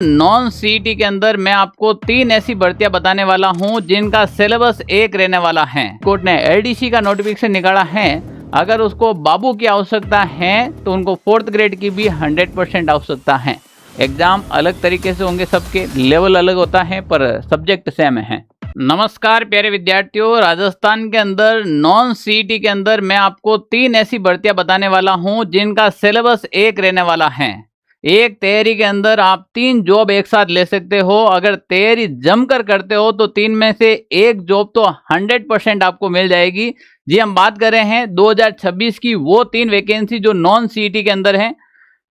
Non CET के अंदर मैं आपको 3 ऐसी भर्तियां बताने वाला हूं जिनका सिलेबस एक रहने वाला है। कोर्ट ने एलडीसी का नोटिफिकेशन निकाला है। अगर उसको बाबू की आवश्यकता है तो उनको 4th ग्रेड की भी 100% आवश्यकता है। एग्जाम अलग तरीके से होंगे, सबके लेवल अलग होता है पर सब्जेक्ट सेम है। नमस्कार प्यारे विद्यार्थियों, राजस्थान के अंदर नॉन सीईटी के अंदर मैं आपको 3 ऐसी भर्तियां बताने वाला हूं जिनका सिलेबस एक रहने वाला है। एक तैयारी के अंदर आप 3 जॉब एक साथ ले सकते हो। अगर तैयारी जमकर करते हो तो 3 में से एक जॉब तो 100% आपको मिल जाएगी। जी, हम बात कर रहे हैं 2026 की वो 3 वैकेंसी जो नॉन सीईटी के अंदर है।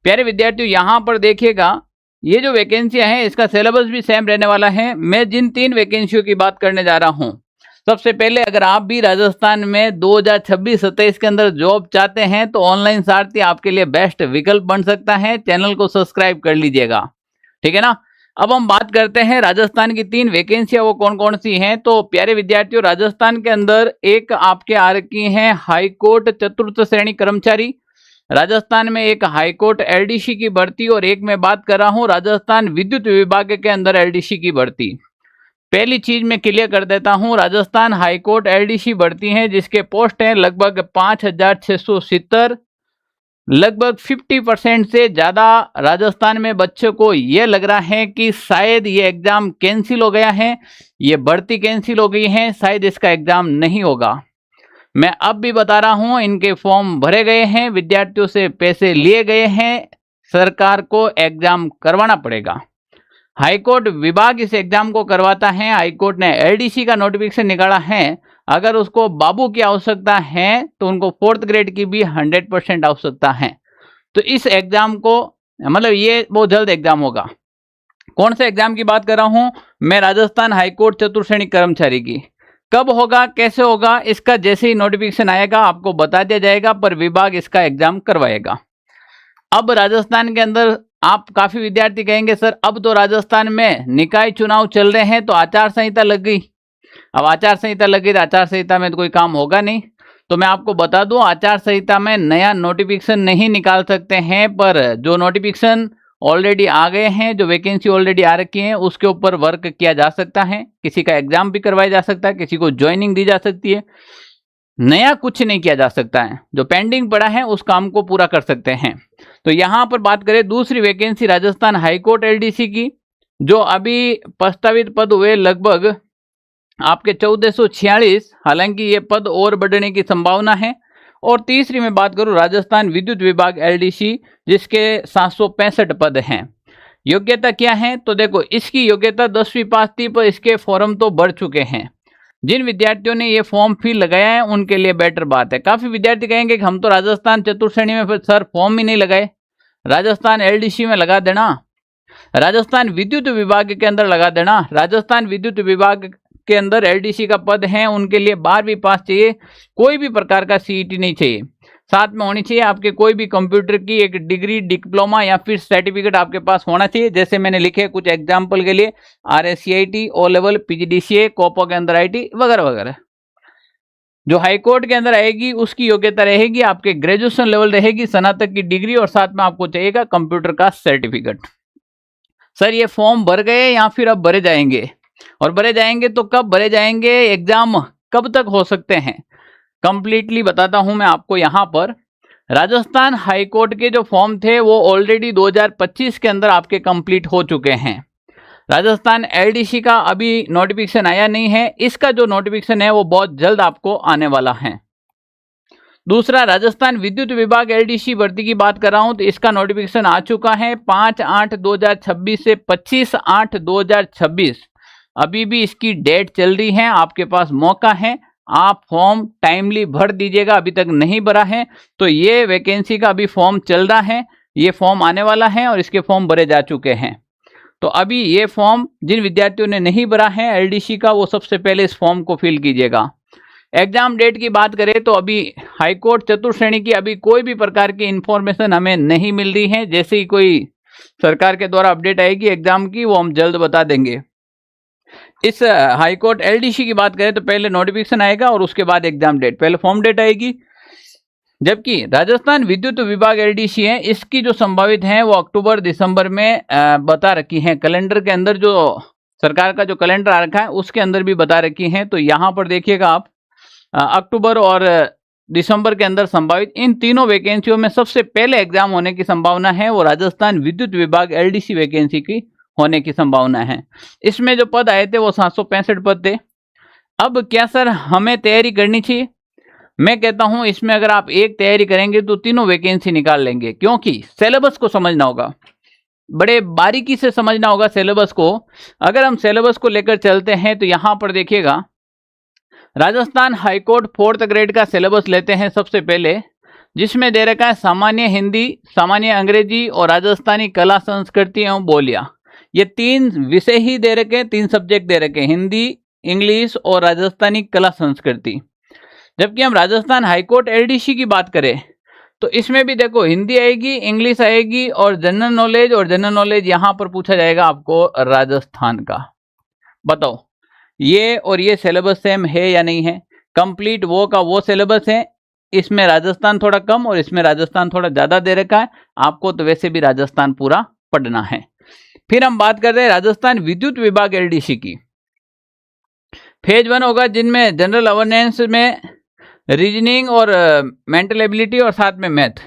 प्यारे विद्यार्थियों, यहां पर देखिएगा, ये जो वैकेंसियां हैं इसका सिलेबस भी सेम रहने वाला है। मैं जिन 3 वैकेंसियों की बात करने जा रहा हूं, सबसे पहले अगर आप भी राजस्थान में 2026-27 के अंदर जॉब चाहते हैं तो ऑनलाइन सारथी आपके लिए बेस्ट विकल्प बन सकता है। चैनल को सब्सक्राइब कर लीजिएगा, ठीक है ना। अब हम बात करते हैं राजस्थान की 3 वैकेंसियां वो कौन कौन सी हैं। तो प्यारे विद्यार्थियों, राजस्थान के अंदर एक आपके आ रखी हैं हाईकोर्ट चतुर्थ श्रेणी कर्मचारी, राजस्थान में एक हाईकोर्ट एलडीसी की भर्ती, और एक मैं बात कर रहा हूं राजस्थान विद्युत विभाग के अंदर एलडीसी की भर्ती। पहली चीज मैं क्लियर कर देता हूं, राजस्थान हाईकोर्ट एलडीसी भर्ती है जिसके पोस्ट हैं लगभग 5670। लगभग 50% से ज्यादा राजस्थान में बच्चों को यह लग रहा है कि शायद ये एग्जाम कैंसिल हो गया है, ये भर्ती कैंसिल हो गई है, शायद इसका एग्जाम नहीं होगा। मैं अब भी बता रहा हूं, इनके फॉर्म भरे गए हैं, विद्यार्थियों से पैसे लिए गए हैं, सरकार को एग्जाम करवाना पड़ेगा। हाईकोर्ट विभाग इस एग्जाम को करवाता है। हाईकोर्ट ने एलडीसी का नोटिफिकेशन निकाला है। अगर उसको बाबू की आवश्यकता है तो उनको 4th ग्रेड की भी 100% आवश्यकता है। तो इस एग्जाम को मतलब ये बहुत जल्द एग्जाम होगा। कौन से एग्जाम की बात कर रहा हूं मैं? राजस्थान हाईकोर्ट चतुर्थ श्रेणी कर्मचारी की। कब होगा, कैसे होगा, इसका जैसे ही नोटिफिकेशन आएगा आपको बता दिया जाएगा, पर विभाग इसका एग्जाम करवाएगा। अब राजस्थान के अंदर आप काफी विद्यार्थी कहेंगे सर अब तो राजस्थान में निकाय चुनाव चल रहे हैं तो आचार संहिता लग गई। अब आचार संहिता लग गई तो आचार संहिता में तो कोई काम होगा नहीं। तो मैं आपको बता दूं, आचार संहिता में नया नोटिफिकेशन नहीं निकाल सकते हैं, पर जो नोटिफिकेशन ऑलरेडी आ गए हैं, जो वैकेंसी ऑलरेडी आ रखी है, उसके ऊपर वर्क किया जा सकता है। किसी का एग्जाम भी करवाया जा सकता है, किसी को ज्वाइनिंग दी जा सकती है। नया कुछ नहीं किया जा सकता है, जो पेंडिंग पड़ा है उस काम को पूरा कर सकते हैं। तो यहां पर बात करें दूसरी वैकेंसी राजस्थान हाईकोर्ट एलडीसी की, जो अभी प्रस्तावित पद हुए लगभग आपके 1446, हालांकि ये पद और बढ़ने की संभावना है। और तीसरी में बात करूं राजस्थान विद्युत विभाग एलडीसी, जिसके 765 पद हैं। योग्यता क्या है तो देखो, इसकी योग्यता 10वीं पास थी, पर इसके फॉर्म तो भर चुके हैं। जिन विद्यार्थियों ने ये फॉर्म फिल लगाया है उनके लिए बेटर बात है। काफी विद्यार्थी कहेंगे कि हम तो राजस्थान चतुर्थ श्रेणी में फिर सर फॉर्म ही नहीं लगाए, राजस्थान एलडीसी में लगा देना, राजस्थान विद्युत विभाग के अंदर लगा देना। राजस्थान विद्युत विभाग के अंदर एलडीसी का पद है, उनके लिए 12वीं पास चाहिए, कोई भी प्रकार का सीईटी नहीं चाहिए। साथ में होनी चाहिए आपके कोई भी कंप्यूटर की एक डिग्री, डिप्लोमा या फिर सर्टिफिकेट आपके पास होना चाहिए। जैसे मैंने लिखे कुछ एग्जाम्पल के लिए, RSCIT, O लेवल, PGDCA, कोपो के अंदर IT वगैरह वगैरह। जो हाईकोर्ट के अंदर आएगी उसकी योग्यता रहेगी आपके ग्रेजुएशन लेवल रहेगी, स्नातक की डिग्री, और साथ में आपको चाहिएगा कंप्यूटर का सर्टिफिकेट। सर ये फॉर्म भर गए या फिर अब भरे जाएंगे? और भरे जाएंगे तो कब भरे जाएंगे, एग्जाम कब तक हो सकते हैं, कंप्लीटली बताता हूं मैं आपको। यहां पर राजस्थान हाईकोर्ट के जो फॉर्म थे वो ऑलरेडी 2025 के अंदर आपके कंप्लीट हो चुके हैं। राजस्थान एलडीसी का अभी नोटिफिकेशन आया नहीं है, इसका जो नोटिफिकेशन है वो बहुत जल्द आपको आने वाला है। दूसरा, राजस्थान विद्युत विभाग एलडीसी भर्ती की बात कर रहा हूं तो इसका नोटिफिकेशन आ चुका है 5/8/2026 से 25/8/2026। अभी भी इसकी डेट चल रही है, आपके पास मौका है, आप फॉर्म टाइमली भर दीजिएगा। अभी तक नहीं भरा है तो ये वैकेंसी का अभी फॉर्म चल रहा है, ये फॉर्म आने वाला है और इसके फॉर्म भरे जा चुके हैं। तो अभी ये फॉर्म जिन विद्यार्थियों ने नहीं भरा है एलडीसी का, वो सबसे पहले इस फॉर्म को फिल कीजिएगा। एग्जाम डेट की बात करें तो अभी हाईकोर्ट चतुर्थ श्रेणी की अभी कोई भी प्रकार की इंफॉर्मेशन हमें नहीं मिल रही है। जैसे ही कोई सरकार के द्वारा अपडेट आएगी एग्जाम की, वो हम जल्द बता देंगे। इस हाईकोर्ट एलडीसी की बात करें तो पहले नोटिफिकेशन आएगा और उसके बाद एग्जाम डेट, पहले फॉर्म डेट आएगी, जबकि राजस्थान विद्युत विभाग एलडीसी है, इसकी जो संभावित है वो अक्टूबर दिसंबर में बता रखी है। कैलेंडर के अंदर जो सरकार का जो कैलेंडर आ रखा है उसके अंदर भी बता रखी है। तो यहाँ पर देखिएगा आप अक्टूबर और दिसंबर के अंदर संभावित इन तीनों वैकेंसियों में सबसे पहले एग्जाम होने की संभावना है वो राजस्थान विद्युत विभाग एलडीसी वैकेंसी की होने की संभावना है। इसमें जो पद आए थे वो 765 पद थे। अब क्या सर हमें तैयारी करनी चाहिए? मैं कहता हूं इसमें अगर आप एक तैयारी करेंगे तो तीनों वैकेंसी निकाल लेंगे, क्योंकि सिलेबस को समझना होगा, बड़े बारीकी से समझना होगा सिलेबस को। अगर हम सिलेबस को लेकर चलते हैं तो यहां पर देखिएगा, राजस्थान हाईकोर्ट 4th ग्रेड का सिलेबस लेते हैं सबसे पहले, जिसमें दे रखा है सामान्य हिंदी, सामान्य अंग्रेजी और राजस्थानी कला संस्कृति एवं बोलियां। ये 3 विषय ही दे रखे, 3 सब्जेक्ट दे रखे, हिंदी, इंग्लिश और राजस्थानी कला संस्कृति। जबकि हम राजस्थान हाईकोर्ट एलडीसी की बात करें तो इसमें भी देखो हिंदी आएगी, इंग्लिश आएगी और जनरल नॉलेज, और जनरल नॉलेज यहां पर पूछा जाएगा आपको राजस्थान का। बताओ ये और ये सिलेबस सेम है या नहीं है? कंप्लीट वो का वो सिलेबस है, इसमें राजस्थान थोड़ा कम और इसमें राजस्थान थोड़ा ज्यादा दे रखा है। आपको तो वैसे भी राजस्थान पूरा पढ़ना है। फिर हम बात कर रहे हैं राजस्थान विद्युत विभाग एलडीसी की। फेज 1 होगा जिनमें जनरल अवेयरनेस में रीजनिंग और मेंटल एबिलिटी और साथ में मैथ।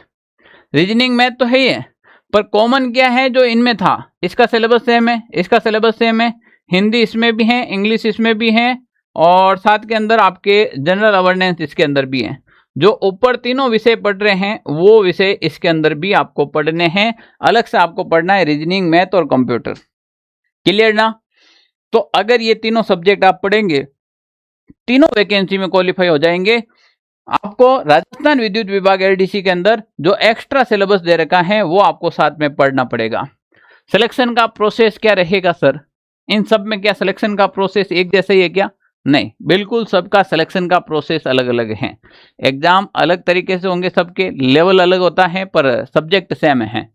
रीजनिंग मैथ तो है ही है, पर कॉमन क्या है जो इनमें था, इसका सिलेबस सेम है, इसका सिलेबस सेम है, हिंदी इसमें भी है, इंग्लिश इसमें भी है और साथ के अंदर आपके जनरल अवेयरनेस इसके अंदर भी है। जो ऊपर तीनों विषय पढ़ रहे हैं वो विषय इसके अंदर भी आपको पढ़ने हैं। अलग से आपको पढ़ना है रीजनिंग, मैथ और कंप्यूटर। क्लियर ना? तो अगर ये तीनों सब्जेक्ट आप पढ़ेंगे, तीनों वैकेंसी में क्वालिफाई हो जाएंगे। आपको राजस्थान विद्युत विभाग एलडीसी के अंदर जो एक्स्ट्रा सिलेबस दे रखा है वो आपको साथ में पढ़ना पड़ेगा। सिलेक्शन का प्रोसेस क्या रहेगा सर? इन सब में क्या सिलेक्शन का प्रोसेस एक जैसा ही है क्या? नहीं, बिल्कुल सबका सिलेक्शन का प्रोसेस अलग अलग है। एग्जाम अलग तरीके से होंगे, सबके लेवल अलग होता है पर सब्जेक्ट सेम है।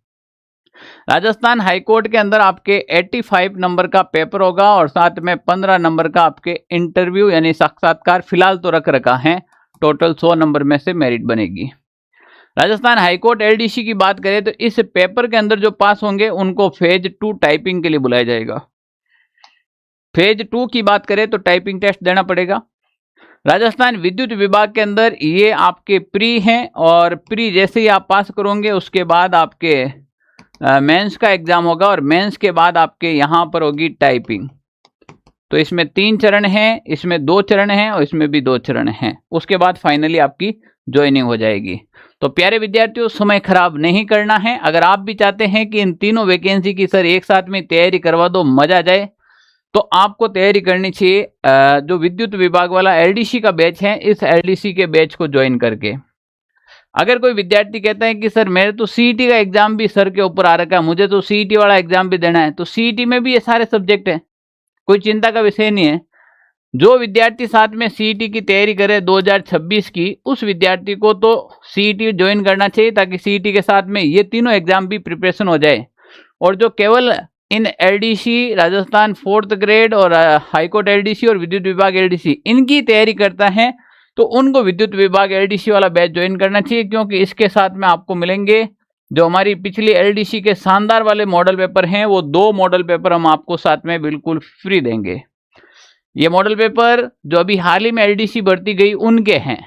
राजस्थान हाईकोर्ट के अंदर आपके 85 नंबर का पेपर होगा और साथ में 15 नंबर का आपके इंटरव्यू यानी साक्षात्कार फिलहाल तो रख रखा है। टोटल 100 नंबर में से मेरिट बनेगी। राजस्थान हाईकोर्ट एलडीसी की बात करें तो इस पेपर के अंदर जो पास होंगे उनको फेज 2 टाइपिंग के लिए बुलाया जाएगा। फेज 2 की बात करें तो टाइपिंग टेस्ट देना पड़ेगा। राजस्थान विद्युत विभाग के अंदर ये आपके प्री हैं और प्री जैसे ही आप पास करोगे उसके बाद आपके मेंस का एग्जाम होगा और मेंस के बाद आपके यहाँ पर होगी टाइपिंग। तो इसमें 3 चरण हैं, इसमें 2 चरण हैं और इसमें भी 2 चरण हैं। उसके बाद फाइनली आपकी ज्वाइनिंग हो जाएगी। तो प्यारे विद्यार्थियों, समय खराब नहीं करना है। अगर आप भी चाहते हैं कि इन तीनों वैकेंसी की सर एक साथ में तैयारी करवा दो, मजा आ जाए, तो आपको तैयारी करनी चाहिए जो विद्युत विभाग वाला एलडीसी का बैच है, इस एलडीसी के बैच को ज्वाइन करके। अगर कोई विद्यार्थी कहता है कि सर मेरे तो सीईटी का एग्जाम भी सर के ऊपर आ रखा है, मुझे तो सीईटी वाला एग्जाम भी देना है, तो सीईटी में भी ये सारे सब्जेक्ट हैं, कोई चिंता का विषय नहीं है। जो विद्यार्थी साथ में सीईटी की तैयारी करे 2026 की, उस विद्यार्थी को तो सीईटी ज्वाइन करना चाहिए ताकि सीईटी के साथ में ये तीनों एग्जाम भी प्रिपरेशन हो जाए। और जो केवल इन एलडीसी, राजस्थान 4th ग्रेड और हाईकोर्ट एलडीसी और विद्युत विभाग एलडीसी इनकी तैयारी करता है, तो उनको विद्युत विभाग एलडीसी वाला बैच ज्वाइन करना चाहिए, क्योंकि इसके साथ में आपको मिलेंगे जो हमारी पिछली एलडीसी के शानदार वाले मॉडल पेपर हैं, वो 2 मॉडल पेपर हम आपको साथ में बिल्कुल फ्री देंगे। ये मॉडल पेपर जो अभी हाल ही में एलडीसी भर्ती गई उनके हैं,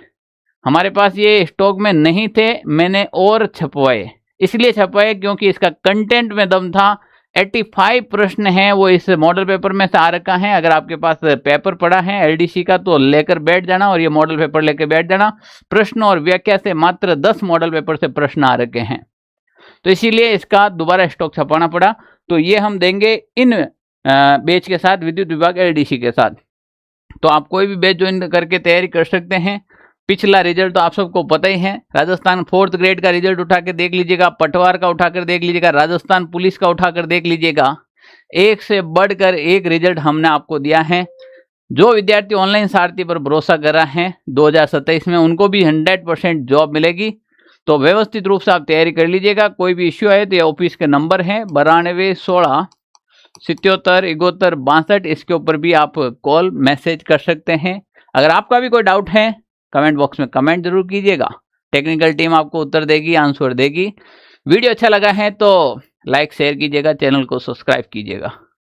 हमारे पास ये स्टॉक में नहीं थे, मैंने और छपवाए। इसलिए छपवाए क्योंकि इसका कंटेंट में दम था। 85 प्रश्न हैं वो इस मॉडल पेपर में से आ रखा है। अगर आपके पास पेपर पड़ा है एलडीसी का तो लेकर बैठ जाना और ये मॉडल पेपर लेकर बैठ जाना। प्रश्न और व्याख्या से मात्र 10 मॉडल पेपर से प्रश्न आ रखे हैं, तो इसीलिए इसका दोबारा स्टॉक छपाना पड़ा। तो ये हम देंगे इन बैच के साथ, विद्युत विभाग एलडीसी के साथ। तो आप कोई भी बैच ज्वाइन करके तैयारी कर सकते हैं। पिछला रिजल्ट तो आप सबको पता ही है, राजस्थान 4th ग्रेड का रिजल्ट उठा के देख लीजिएगा, पटवार का उठाकर देख लीजिएगा, राजस्थान पुलिस का उठाकर देख लीजिएगा। एक से बढ़कर एक रिजल्ट हमने आपको दिया है। जो विद्यार्थी ऑनलाइन सारथी पर भरोसा कर रहे हैं 2027 में, उनको भी 100% जॉब मिलेगी। तो व्यवस्थित रूप से आप तैयारी कर लीजिएगा। कोई भी इश्यू है तो ये ऑफिस के नंबर है 92 16 77 71 62, इसके ऊपर भी आप कॉल मैसेज कर सकते हैं। अगर आपका भी कोई डाउट है कमेंट बॉक्स में कमेंट जरूर कीजिएगा। टेक्निकल टीम आपको उत्तर देगी, आंसर देगी। वीडियो अच्छा लगा है तो लाइक शेयर कीजिएगा, चैनल को सब्सक्राइब कीजिएगा।